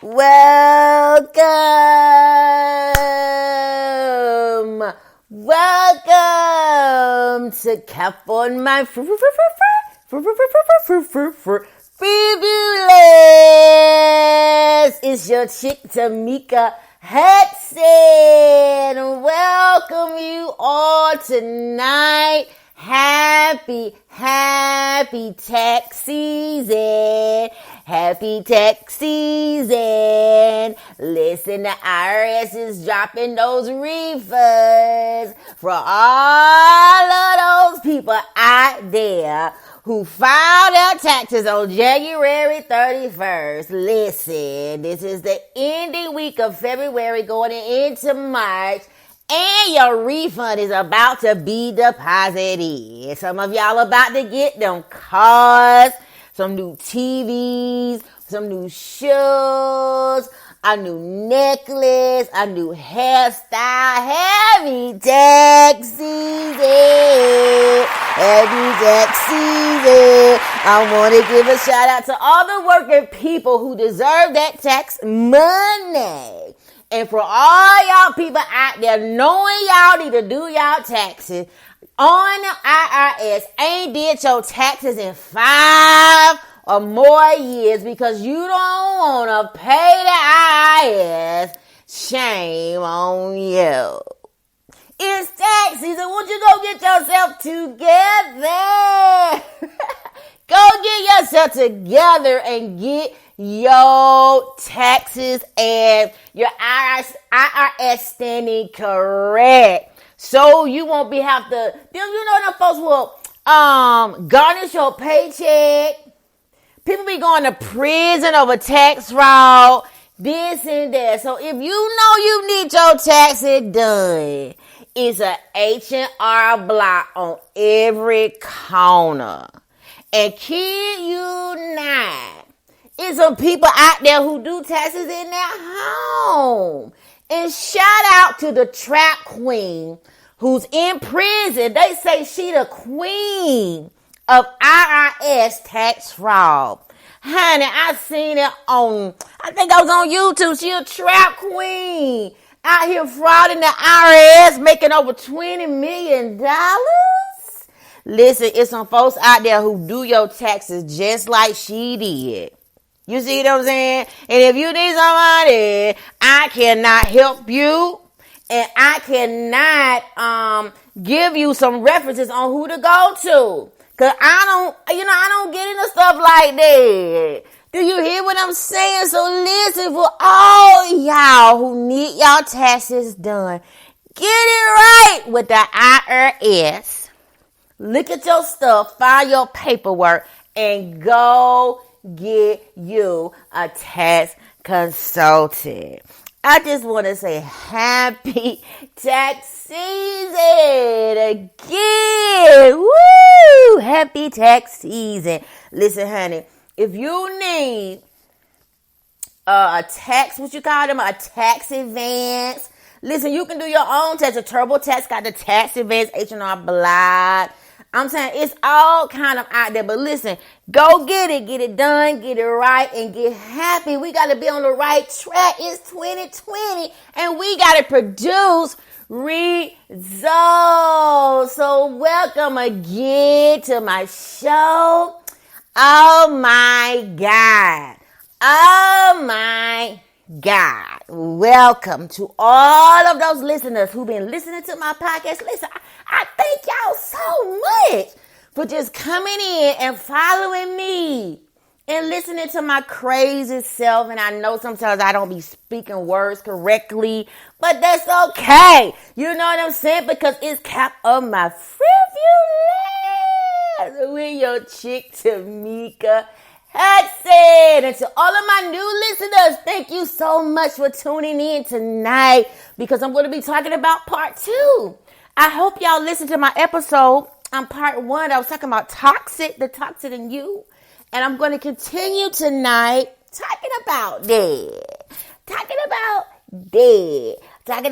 Welcome to Cap on My Frivolous. It's your chick Tamika Hudson. Welcome you all tonight. Happy tax season. Happy tax season. Listen, the IRS is dropping those refunds for all of those people out there who filed their taxes on January 31st. Listen, this is the ending week of February going into March. And your refund is about to be deposited. Some of y'all about to get them cars, some new TVs, some new shoes, a new necklace, a new hairstyle. Happy tax season. Happy tax season. I want to give a shout out to all the working people who deserve that tax money. And for all y'all people out there knowing y'all need to do y'all taxes on the IRS, ain't did your taxes in 5 or more years because you don't want to pay the IRS, shame on you. It's tax season. Won't you go get yourself together? Go get yourself together and get your taxes and your IRS standing correct. So you won't be have to, them folks will garnish your paycheck. People be going to prison over tax fraud, this and that. So if you know you need your taxes done, it's a H&R Block on every corner. And kid you not, it's some people out there who do taxes in their home. And shout out to the trap queen who's in prison. They say she the queen of IRS tax fraud. Honey, I seen it I think I was on YouTube. She a trap queen out here frauding the IRS, making over $20 million. Listen, it's some folks out there who do your taxes just like she did. You see what I'm saying? And if you need some money, I cannot help you. And I cannot give you some references on who to go to. Cause I don't get into stuff like that. Do you hear what I'm saying? So listen, for all y'all who need y'all taxes done, get it right with the IRS. Look at your stuff, file your paperwork, and go get you a tax consultant. I just want to say happy tax season again. Woo! Happy tax season. Listen, honey, if you need a tax, what you call them, a tax advance, listen, you can do your own tax. A TurboTax got the tax advance, H&R Block. I'm saying it's all kind of out there, but listen, go get it done, get it right, and get happy. We got to be on the right track. It's 2020, and we got to produce results. So welcome again to my show. Oh my God. Oh my God. Welcome to all of those listeners who've been listening to my podcast. Listen, I thank y'all so much for just coming in and following me and listening to my crazy self. And I know sometimes I don't be speaking words correctly, but that's okay. You know what I'm saying? Because it's Cap on My Frivolous with your chick Tamika Hudson. And to all of my new listeners, thank you so much for tuning in tonight because I'm going to be talking about part 2. I hope y'all listen to my episode on part 1. I was talking about the toxic in you. And I'm going to continue tonight talking about that. Talking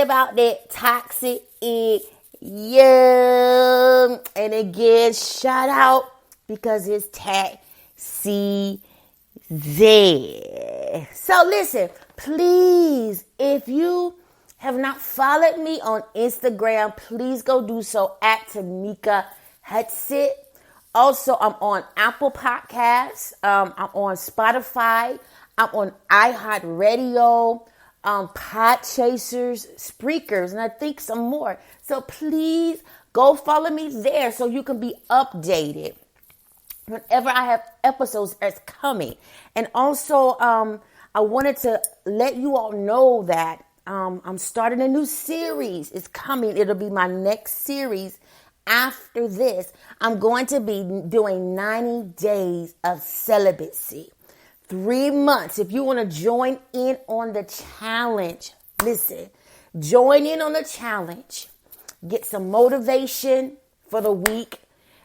about that toxic in you. And again, shout out because it's tax season. So listen, please, if you have not followed me on Instagram, please go do so at Tamika Hudson. Also, I'm on Apple Podcasts. I'm on Spotify. I'm on iHeartRadio, Podchasers, Spreakers, and I think some more. So please go follow me there so you can be updated whenever I have episodes that's coming. And also, I wanted to let you all know that I'm starting a new series. It's coming. It'll be my next series. After this, I'm going to be doing 90 days of celibacy. 3 months. If you want to join in on the challenge, listen, join in on the challenge. Get some motivation for the week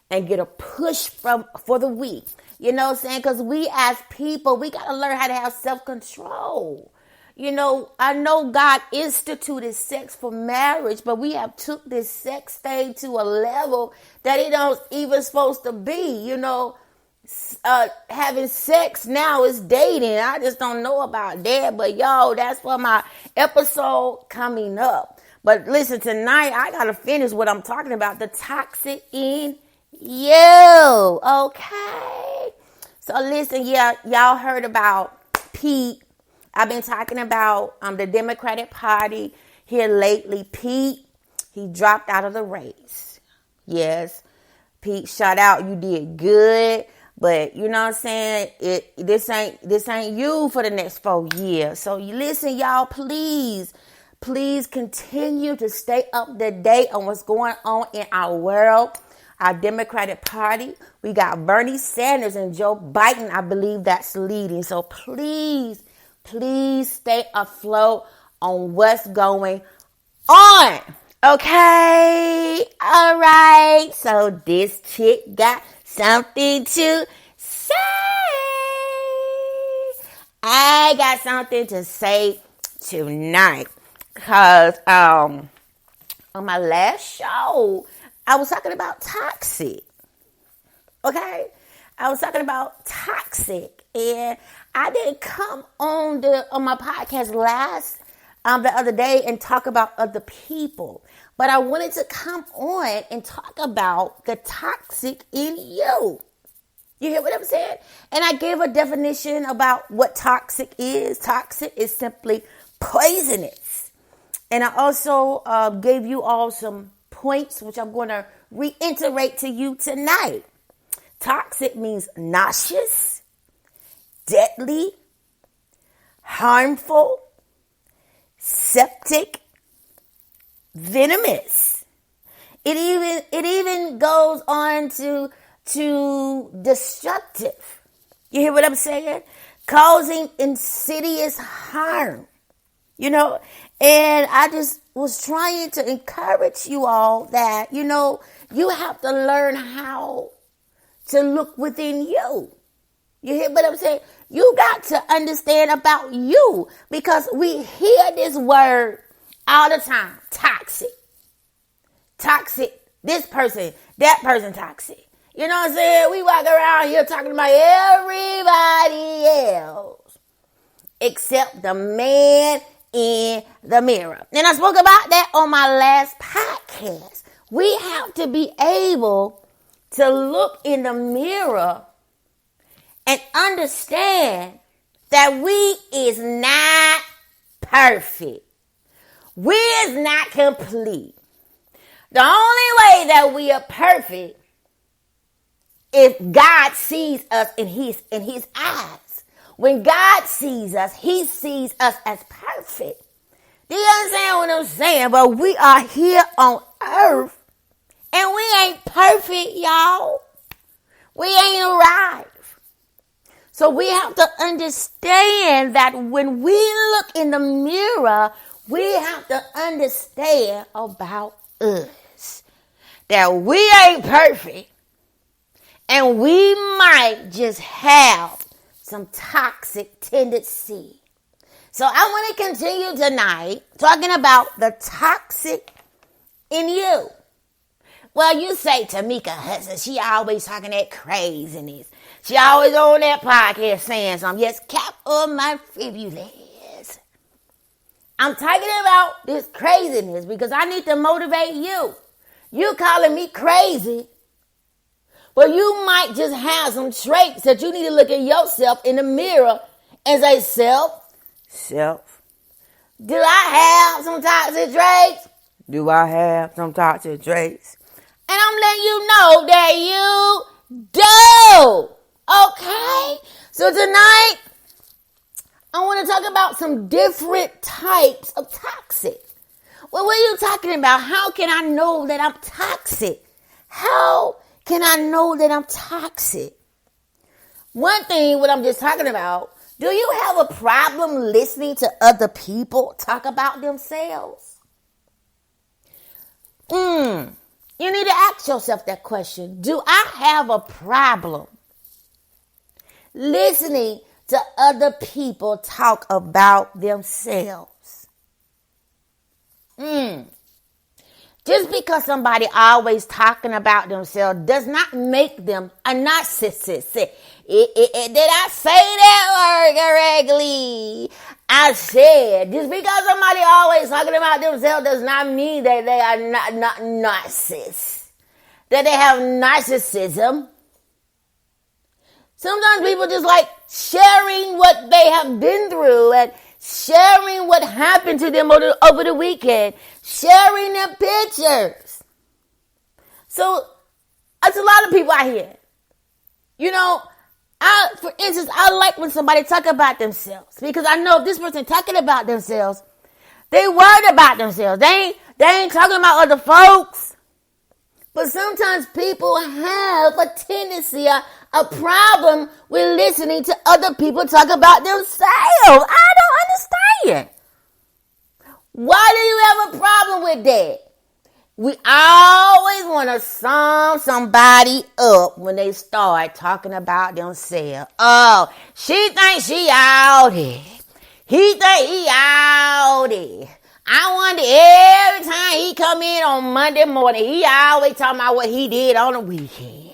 and get a push for the week. You know what I'm saying? Because we as people, we got to learn how to have self-control. You know, I know God instituted sex for marriage, but we have took this sex thing to a level that it don't even supposed to be. You know, having sex now is dating. I just don't know about that. But y'all, that's for my episode coming up. But listen, tonight I got to finish what I'm talking about. The toxic in you. Okay. So listen, yeah, y'all heard about Pete. I've been talking about the Democratic Party here lately. Pete, he dropped out of the race. Yes, Pete, shout out, you did good. But you know what I'm saying? This ain't you for the next 4 years. So you listen, y'all, please continue to stay up to date on what's going on in our world. Our Democratic Party. We got Bernie Sanders and Joe Biden. I believe that's leading. So please stay afloat on what's going on. Okay? All right. So this chick got something to say. I got something to say tonight. Because on my last show, I was talking about toxic. Okay? I was talking about toxic. And I didn't come on my podcast the other day and talk about other people. But I wanted to come on and talk about the toxic in you. You hear what I'm saying? And I gave a definition about what toxic is. Toxic is simply poisonous. And I also gave you all some points, which I'm going to reiterate to you tonight. Toxic means nauseous, deadly, harmful, septic, venomous. It even goes on to destructive. You hear what I'm saying? Causing insidious harm. You know, and I just was trying to encourage you all that, you know, you have to learn how to look within you. You hear what I'm saying? You got to understand about you, because we hear this word all the time. Toxic. Toxic. This person, that person toxic. You know what I'm saying? We walk around here talking about everybody else except the man in the mirror. And I spoke about that on my last podcast. We have to be able to look in the mirror and understand that we is not perfect. We is not complete. The only way that we are perfect if God sees us in his eyes. When God sees us, he sees us as perfect. Do you understand what I'm saying? But we are here on earth and we ain't perfect, y'all. We ain't arrived. So we have to understand that when we look in the mirror, we have to understand about us. That we ain't perfect. And we might just have some toxic tendency. So I want to continue tonight talking about the toxic in you. Well, you say Tamika Hudson, she always talking that craziness. She always on that podcast saying something. Yes, cap on my Frivolous. I'm talking about this craziness because I need to motivate you. You calling me crazy, but you might just have some traits that you need to look at yourself in the mirror and say, self, do I have some toxic traits? Do I have some toxic traits? And I'm letting you know that you do. Okay? So tonight, I want to talk about some different types of toxic. Well, what are you talking about? How can I know that I'm toxic? How can I know that I'm toxic? One thing, what I'm just talking about, do you have a problem listening to other people talk about themselves? You need to ask yourself that question. Do I have a problem listening to other people talk about themselves? Just because somebody always talking about themselves does not make them a narcissist. Did I say that word correctly? I said, just because somebody always talking about themselves does not mean that they are not narcissists. That they have narcissism. Sometimes people just like sharing what they have been through and sharing what happened to them over the weekend. Sharing their pictures. So, there's a lot of people out here. You know, for instance, I like when somebody talk about themselves. Because I know if this person talking about themselves, they worried about themselves. They ain't talking about other folks. But sometimes people have a tendency, a problem with listening to other people talk about themselves. I don't understand. Why do you have a problem with that? We always want to sum somebody up when they start talking about themselves. Oh, she thinks she out here. He think he out here. I wonder every time he come in on Monday morning, he always talking about what he did on the weekend.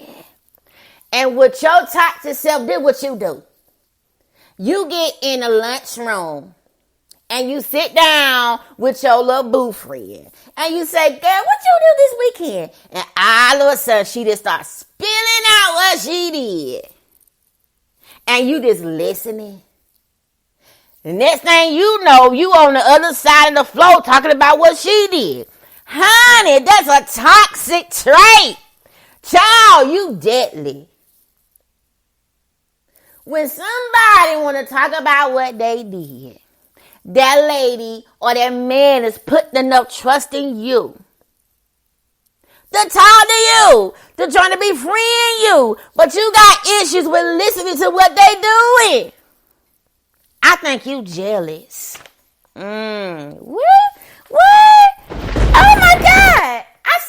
And with your toxic self, this what you do. You get in the lunchroom and you sit down with your little boo friend. And you say, girl, what you do this weekend? And all of a sudden, she just starts spilling out what she did. And you just listening. The next thing you know, you on the other side of the floor talking about what she did. Honey, that's a toxic trait. Child, you deadly. When somebody want to talk about what they did, that lady or that man is putting enough trust in you to talk to you, to try to befriend you, but you got issues with listening to what they doing. I think you jealous. What? Oh my God. I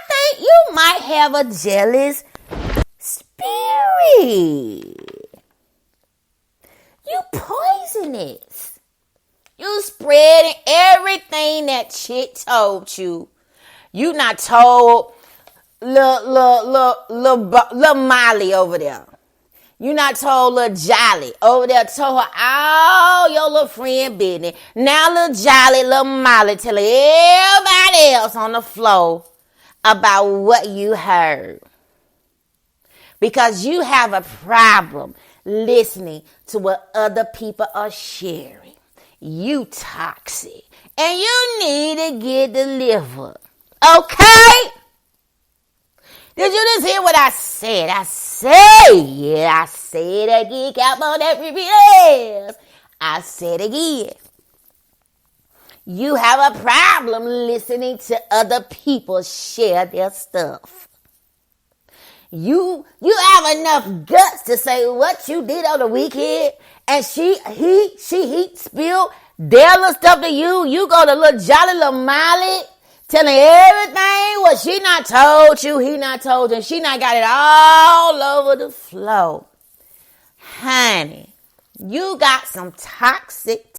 think you might have a jealous spirit. You poisonous. You spreading everything that chick told you. You not told little Molly over there. You not told little Jolly over there. Told her all your little friend business. Now little Jolly, little Molly telling everybody else on the floor about what you heard. Because you have a problem listening to what other people are sharing. You toxic. And you need to get delivered. Okay? Did you just hear what I said? I said it again. Cap on every else. I said again. You have a problem listening to other people share their stuff. You have enough guts to say what you did on the weekend, and he spilled their little stuff to you. You go to little Jolly little Molly, telling everything what she not told you, he not told you, and she not got it all over the floor. Honey, you got some toxic